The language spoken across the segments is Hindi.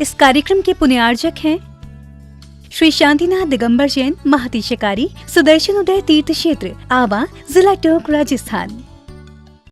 इस कार्यक्रम के पुण्यार्जक हैं श्री शांतिनाथ दिगंबर जैन महातिशकारी सुदर्शन उदय तीर्थ क्षेत्र आवा, जिला टोंक, राजस्थान।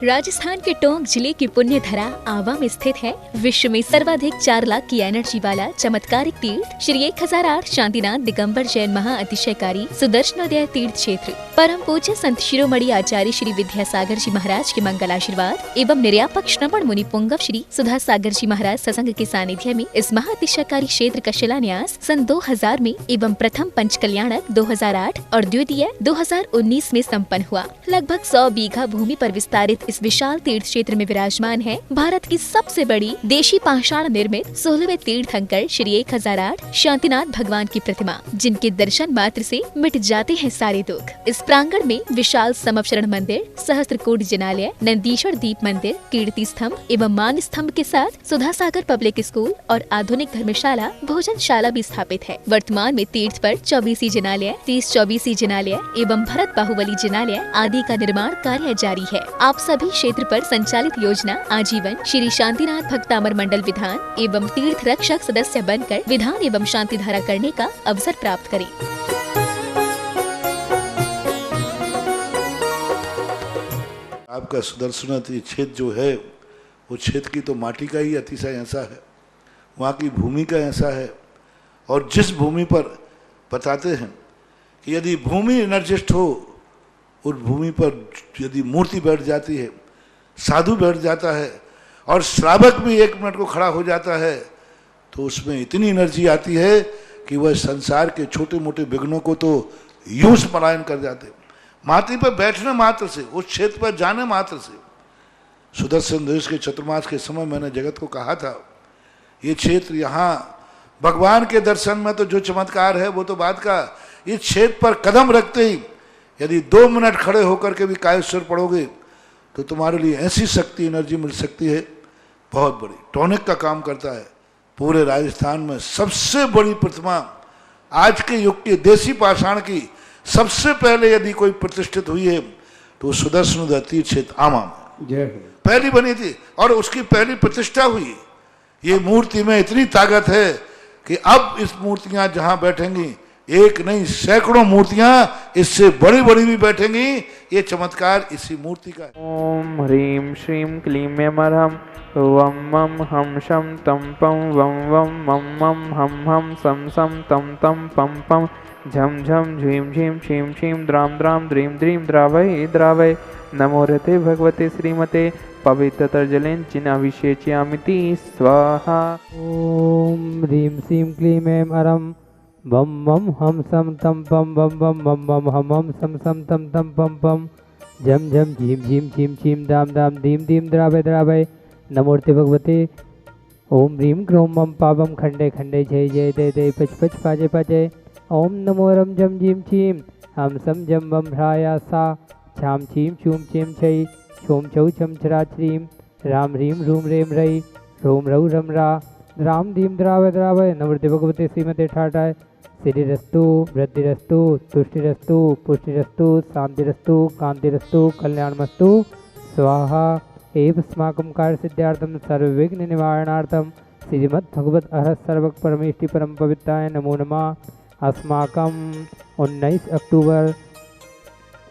राजस्थान के टोंक जिले की पुण्य धरा आवा में स्थित है विश्व में सर्वाधिक 4 लाख की एनर्जी वाला चमत्कारिक तीर्थ श्री 1008 शांतिनाथ दिगंबर जैन महाअतिशयकारी सुदर्शनोदय तीर्थ क्षेत्र। परम पूज्य संत शिरोमणि आचार्य श्री विद्यासागर जी महाराज के मंगल आशीर्वाद एवं निर्यापक श्रवण मुनि पुंगव श्री सुधा सागर जी महाराज सत्संग के सानिध्य में इस महाअतिशयकारी क्षेत्र का शिलान्यास सन 2000 में एवं प्रथम पंच कल्याणक 2008 और द्वितीय 2019 में संपन्न हुआ। लगभग 100 बीघा भूमि पर विस्तारित इस विशाल तीर्थ क्षेत्र में विराजमान है भारत की सबसे बड़ी देशी पाषाण निर्मित 16वें तीर्थंकर श्री 1008 शांतिनाथ भगवान की प्रतिमा, जिनके दर्शन मात्र से मिट जाते हैं सारे दुख। इस प्रांगण में विशाल समवशरण मंदिर, सहस्त्रकूट जिनालय, नंदीश्वर दीप मंदिर, कीर्ति स्तंभ एवं मान स्तंभ के साथ सुधा सागर पब्लिक स्कूल और आधुनिक धर्मशाला, भोजनशाला भी स्थापित है। वर्तमान में तीर्थ पर 24 जिनालय, 30-24 जिनालय एवं भरत बाहुबली जिनालय आदि का निर्माण कार्य जारी है। आप सभी क्षेत्र पर संचालित योजना आजीवन श्री शांतिनाथ भक्तामर मंडल विधान एवं तीर्थ रक्षक सदस्य बनकर विधान एवं शांति धारा करने का अवसर प्राप्त करें। आपका सुदर्शन क्षेत्र जो है वो क्षेत्र की तो माटी का ही अतिशय ऐसा है, वहाँ की भूमि का ऐसा है। और जिस भूमि पर बताते हैं कि यदि भूमि एनर्जिस्ट हो, उस भूमि पर यदि मूर्ति बैठ जाती है, साधु बैठ जाता है और श्रावक भी 1 मिनट को खड़ा हो जाता है, तो उसमें इतनी एनर्जी आती है कि वह संसार के छोटे मोटे विघ्नों को तो यूं पलायन कर जाते। माटी पर बैठने मात्र से, उस क्षेत्र पर जाने मात्र से, सुदर्शन देश के चतुर्मास के समय मैंने जगत को कहा था, ये क्षेत्र यहाँ भगवान के दर्शन में तो जो चमत्कार है वो तो बात का, इस क्षेत्र पर कदम रखते ही यदि 2 मिनट खड़े होकर के भी कायेश्वर पढ़ोगे तो तुम्हारे लिए ऐसी शक्ति एनर्जी मिल सकती है बहुत बड़ी। टॉनिक का काम करता है। पूरे राजस्थान में सबसे बड़ी प्रतिमा आज के युग के देसी पाषाण की सबसे पहले यदि कोई प्रतिष्ठित हुई है तो सुदर्शन तीर्थ क्षेत्र आमा में पहली बनी थी और उसकी पहली प्रतिष्ठा हुई। ये मूर्ति में इतनी ताकत है कि अब इस मूर्तियां जहां बैठेंगी, एक नहीं सैकड़ों मूर्तियां इससे बड़ी बड़ी भी बैठेंगी। ये चमत्कार इसी मूर्ति का है। ओम ह्रीं श्रीं क्लीं ऐमरहं वम मम हम शम तम पम वम वम मम मम हम हम सम सम तम तम पम पम झम झम झीं झीं छीं छीं द्राम द्राम द्रीं द्रीं द्रावय द्रावय नमो रते भगवते श्रीमते पवित्रतर्जलेन चिनाभिषेच्यामिति स्वाहा। ओम ह्रीं श्रीं क्लीं ऐमरहं बम बम हम सम तम पम बम बम बम बम हम हम सम सम तम तम पम पम झम झम झीम झीम छीम छीम दाम दाम धीम धीम द्रावय द्रावय नमोर्ते भगवते। ओम ह्रीं क्रोम मम पावम खंडे खंडे जय जय दे दे पच पच पाजे पाजे। ओम नमो रम जम झीम छीम हम सम जम बम भ्राया सा छाम छीम छूम छीम छई छोम छौ छम छरा छ्रीम राम ह्रीं रूम रेम रई रोम रऊ रम रा राम धीम द्रावय द्रावय नमोर्ते भगवते श्रीमते ठाठाय। सिद्धिरस्तु वृद्धिरस्तु तुष्टिरस्तु पुष्टिरस्तु शांतिरस्तु कांतिरस्तु कल्याणमस्तु स्वाहा। एवस्माकं कार्य सिद्धार्थम सर्वविघ्न निवारणार्थम श्रीमद् भगवत अरहत सर्वक परमेष्टि परम पवित्राय नमो नमः। अस्माकं 19 अक्टूबर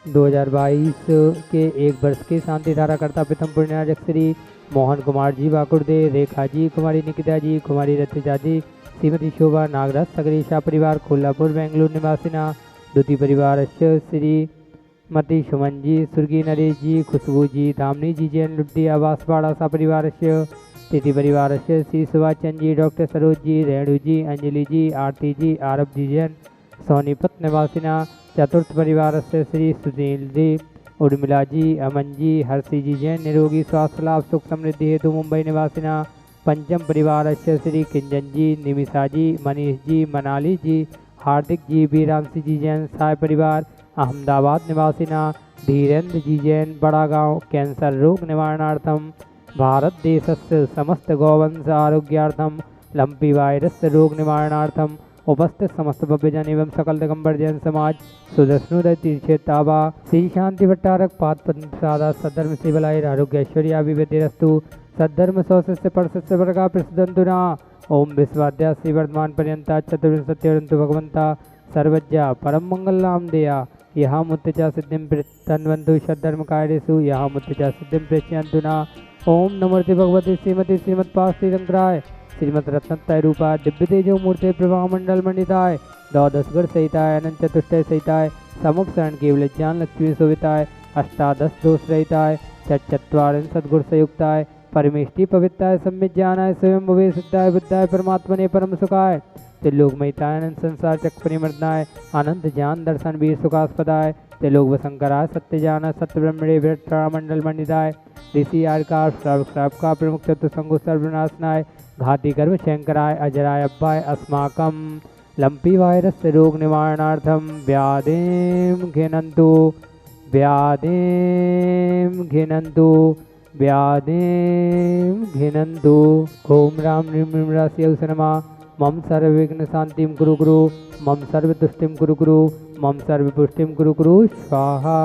2022 के 1 वर्ष के शांति धारा करता प्रथम पुण्यार्जक श्री मोहन कुमार जी वाकुड़दे, रेखा जी, कुमारी निकिता जी, कुमारी रतिजा जी, श्रीमती शोभा नागराज सगरेशा परिवार कोल्हापुर बेंगलुरु निवासिना द्वितीय परिवार श्रीमती सुमन जी, स्वर्गीय नरेश जी, खुशबू जी, धामनी जी जैन लुड्डी आवासवाड़ा सा परिवार तृतीय परिवार श्री सुभाष चंद जी, डॉक्टर सरोज जी, रेणु जी, अंजलि जी, आरती जी, आरब जी जैन सोनीपत निवासिना चतुर्थ परिवार श्री सुनील जी, उर्मिला जी, अमन जी, हर्षी जी जैन निरोगी स्वास्थ्य लाभ सुख समृद्धि हेतु मुंबई निवासिना पंचम परिवार श्री किंजन जी, निमिषा जी, मनीष जी, मनाली जी, हार्दिक जी, बीरांशी जी जैन साय परिवार अहमदाबाद निवासिना धीरेन्द्र जी जैन बड़ा गांव कैंसर रोग निवारणार्थम भारत देशस्य समस्त गौवंश आरोग्यार्थम लंपी वायरस रोग निवारणार्थम उपस्थित समस्त भव्यजन एवं सकल दिगंबर जैन समाज सुदर्शनोदय तीर्थेतावा श्री शांति भट्टारक पाद प्रसादा सद्धर्म से बलाय आरोग्य ऐश्वर्या विवेदिरस्तु सद्धर्म सौस्य परसस्य वर्गा प्रसिद्धंतुना ओम विश्वाद्या श्री वर्धमान पर्यंता चतुर्विंशत्यंतु भगवंता सर्वज्ञा परम मंगलनाम देया यहाँ मुत्तचा सिद्धिं तन्वन्तु सद्धर्म कार्येषु यहाँ मुत्तचा सिद्धिं प्रेषयन्तु ना। ओम नमोते भगवते श्रीमती श्रीमत्पार्श्वतीरंकराय श्रीमद रत्नत्रय रूपा दिव्य तेजो मूर्ते प्रभा मंडल मंडिताय द्वादशगढ़ सहिताय अनंत चतुष्टय सहिताय समुपसरण केवल ज्ञान लक्ष्मी शोभिताय अष्टादश दोष रहिताय चत्वारिंशत् गुण संयुक्ताय परमेष्टि पवित्राय सम्यक ज्ञानाय स्वयं भवे सिद्धाय बुद्धाय परमात्मने परम सुखाय त्रिलोक महितानंद संसार चक्र परिमर्दनाय अनंत ज्ञान दर्शन वीर सुखास्पदाय त्रिलोक वसंकराय सत्य ज्ञान सत्य ब्रह्मणे विरत्रा मंडल मंडिताय ऋषि आरकार श्रावक का प्रमुख चतुसंगो सर्वनाशनाय घाती कर्म शंकराय अजराय अब्बाय अस्माकम लंपी वायरस रोग निवारणार्थम व्याधिं घिनन्तु व्याधिं घिनन्तु व्याधिं घिनन्तु। ओम राम ह्रीं राशिय सनमा मम सर्वविघ्न शांतिं कुरु कुरु मम सर्वदुष्टिं कुरु कुरु मम सर्वपुष्टिं कुरु कुरु स्वाहा।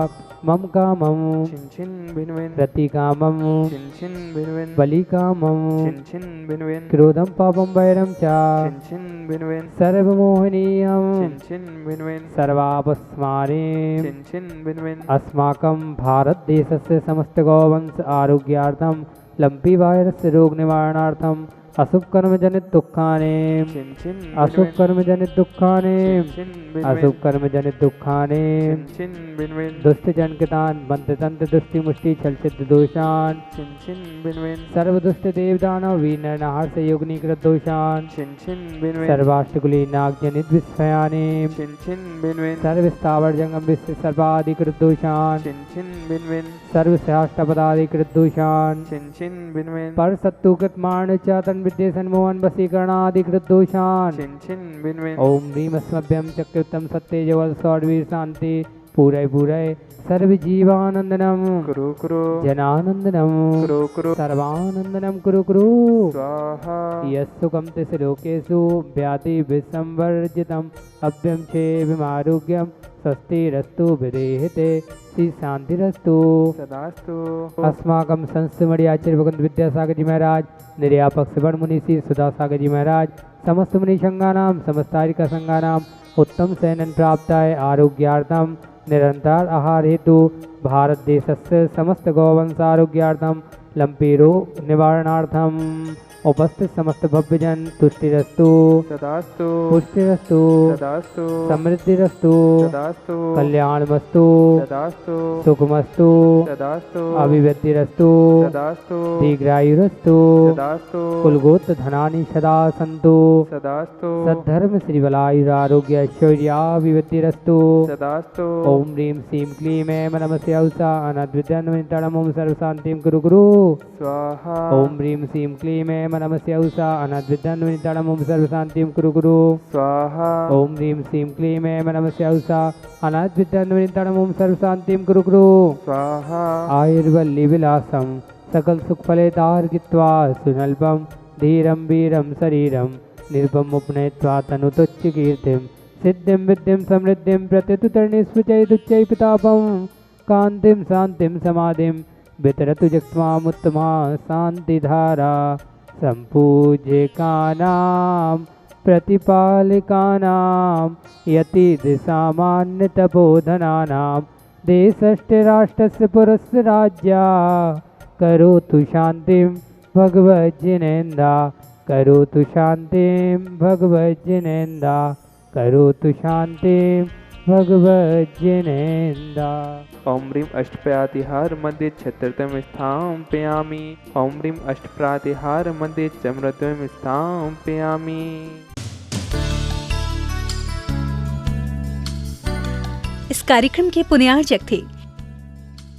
मम कामं छिन छिन भिन भिन प्रतिकामं छिन छिन भिन भिन बलिकामं छिन छिन भिन भिन क्रोधं पापं वैरं च छिन छिन भिन भिन सर्वमोहनीयं छिन छिन भिन भिन सर्वापस्मारीं छिन छिन भिन भिन अस्माकं भारतदेशस्य समस्त गौवंश आरोग्यार्थं लंपी वायरस रोग निवारणार्थं अशुभ कर्म जनित दुखाने छिन छिन अशुभ कर्म जनित दुखाने छिन भिन अशुभ कर्म जनित दुखाने छिन छिन भिन भिन दुष्ट जन कृतान मंत्र तंत्र दुष्टि मुष्टि छल सिद्ध दोषान छिन छिन भिन भिन सर्व दुष्ट देव दानव वीर नर नाहर से योगनी कृत दोषान छिन छिन भिन भिन सर्वाष्टकुली नाग जनित विस्फयाने छिन छिन भिन भिन सर्व स्थावर जंगम विश्व सर्वाधिकृत दोषान छिन छिन भिन भिन सर्व सहस्त्र पदाधिकृत दोषान छिन छिन भिन भिन पर सत्तुकृत मान चातन विद्ये सन्मोहन वशीकरणाधिकृत दोषान छिन छिन भिन भिन ओम ह्रीम अस्मभ्यम चक्रुत्तम सत्य जवल सौरवीर शांति पूरे पूरे सर्व जीवानंदनम कुरु कुरु जनानंदनम कुरु कुरु सर्वानंदनम कुरु कुरु स्वाहा यस्सुखम तिसलोकेषु व्याधि विसंवर्जितम अभ्यम क्षेममारोग्यम स्वस्तिरस्तु विदेहते श्री शांतिरस्तु सदास्तु अस्माकं संस्थमणि आचार्य भगवंत विद्यासागर जी महाराज निर्यापक श्रवण मुनि श्री सुधा सागर जी महाराज समस्त मुनि संघानां समस्तारिका संघानां उत्तम शयनं प्राप्ताय आरोग्यार्थं निरंतर आहार हेतु भारत देशस्य समस्त गौवंश आरोग्यार्थं लंपी रोग निवारणार्थं उपस्थित समस्त भव्यजन तुष्टिरस्तु सदास्तु पुष्टिरस्तु सदास्तु समृद्धिरस्तु सदास्तु कल्याणमस्तु सदास्तु सुखमस्तु सदास्तु अभिवृद्धिरस्तु सदास्तु दीर्घायुरस्तु सदास्तु कुलगोत्र धनानि सदा सन्तु सदास्तु सद्धर्म श्रीबलायुरारोग्य ऐश्वर्याभिवृद्धिरस्तु सदास्तु ओम ह्रीं श्रीं क्लीं ऐं नमस्य औसा अनद्विद्यान्वितम् ओम सर्वशान्तिं कुरु कुरु स्वाहा ओम ह्रीं श्रीं क्लीं ऐं नमस्य औसा अनद्विद्यान्वितम् ओम सर्वशान्तिं कुरु कुरु स्वाहा ओम ह्रीं श्रीं क्लीं ऐं नमस्य औसा अनद्विद्यान्वितम् ओम सर्वशान्तिं कुरु कुरु स्वाहा आयुर्वल्ली विलासं सकल सुखफलेतार्गित्वा सुनल्पं धीरं वीरं शरीरं निर्भम उपनयित्वा तनुतुच्च कीर्तिं सिद्धिं विद्धिं समृद्धिं प्रत्यतुतरणीस्वचैदुच्चै पितापं कान्तिं शान्तिं समाधिं वितरतु जक्त्वामुत्तमा शान्तिधारा सम्पूज्यकानां प्रतिपालिकानां यतिदिशामान्यतपोधनानां देशष्टराष्ट्रस्य पुरस्य राज्या करोतु शान्तिं भगवज्जिनेन्द्रा करोतु शान्तिं भगवज्जिनेन्द्रा करोतु शान्तिं भगवज्जिनेन्द्रा। ओम ह्रीं अष्टप्रातिहार मध्ये छत्रतम स्थापयामि ओम ह्रीं अष्टप्रातिहार मध्ये चमरत्वं स्थापयामि। इस कार्यक्रम के पुण्यार्चक थे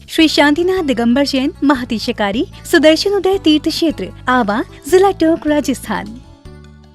श्री शांतिनाथ दिगंबर जैन महातिशकारी सुदर्शन उदय तीर्थ क्षेत्र आवा जिला टोंक राजस्थान।